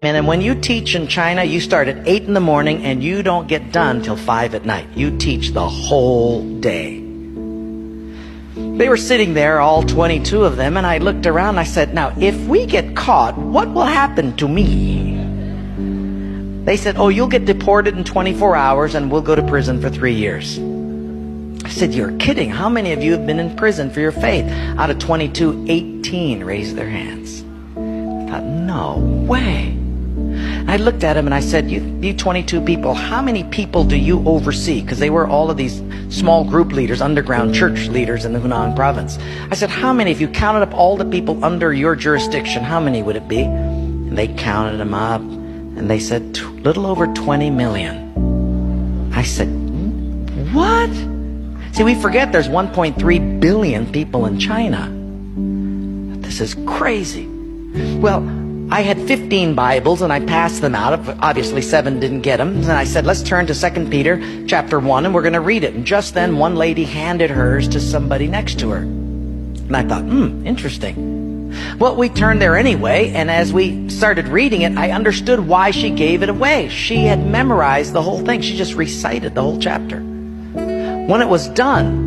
And when you teach in China, you start at 8 in the morning and you don't get done till 5 at night. You teach the whole day. They were sitting there, all 22 of them, and I looked around and I said, now, if we get caught, what will happen to me? They said, oh, you'll get deported in 24 hours and we'll go to prison for 3 years. I said, you're kidding. How many of you have been in prison for your faith? Out of 22, 18 raised their hands. I thought, no way. I looked at him and I said, you 22 people, how many people do you oversee? Because they were all of these small group leaders, underground church leaders in the Hunan province. I said, how many, if you counted up all the people under your jurisdiction, how many would it be? And they counted them up and they said, little over 20 million. I said, what? See, we forget there's 1.3 billion people in China. This is crazy. Well, I had 15 Bibles and I passed them out. Obviously 7 didn't get them. And I said, let's turn to 2 Peter chapter 1 and we're going to read it. And just then one lady handed hers to somebody next to her. And I thought, interesting. Well, we turned there anyway, and as we started reading it, I understood why she gave it away. She had memorized the whole thing. She just recited the whole chapter. When it was done,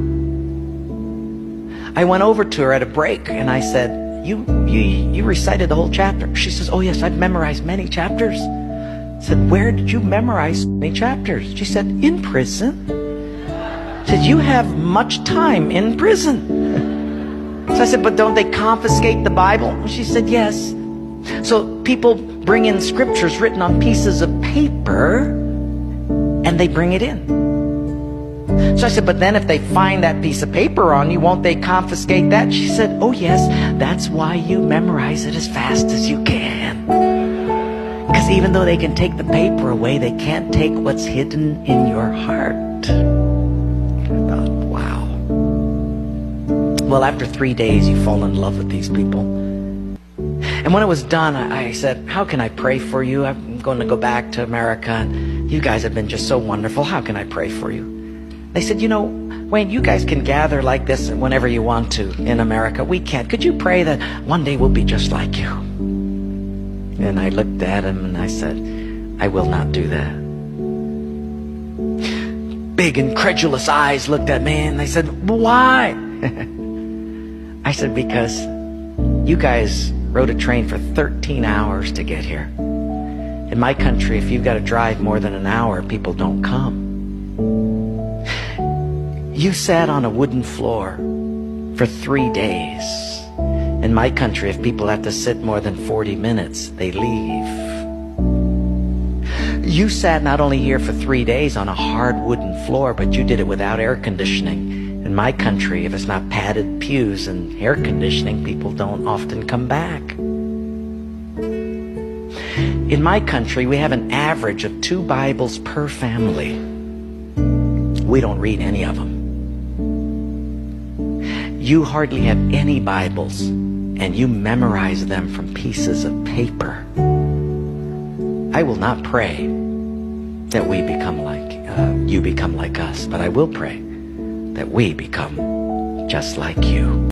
I went over to her at a break and I said, you recited the whole chapter. She says, oh yes, I've memorized many chapters. I said, where did you memorize many chapters? She said, in prison. I said, you have much time in prison. So I said, but don't they confiscate the Bible? She said, yes. So people bring in scriptures written on pieces of paper and they bring it in. So I said, but then if they find that piece of paper on you, won't they confiscate that? She said, oh yes, that's why you memorize it as fast as you can. Because even though they can take the paper away, they can't take what's hidden in your heart. I thought, wow. Well, after 3 days, you fall in love with these people. And when it was done, I said, how can I pray for you? I'm going to go back to America, and you guys have been just so wonderful. How can I pray for you? They said, you know, Wayne, you guys can gather like this whenever you want to in America. We can't. Could you pray that one day we'll be just like you? And I looked at him and I said, I will not do that. Big incredulous eyes looked at me and they said, why? I said, because you guys rode a train for 13 hours to get here. In my country, if you've got to drive more than an hour, people don't come. You sat on a wooden floor for 3 days. In my country, if people have to sit more than 40 minutes, they leave. You sat not only here for 3 days on a hard wooden floor, but you did it without air conditioning. In my country, if it's not padded pews and air conditioning, people don't often come back. In my country, we have an average of 2 Bibles per family. We don't read any of them. You hardly have any Bibles, and you memorize them from pieces of paper. I will not pray that we become like, you become like us, but I will pray that we become just like you.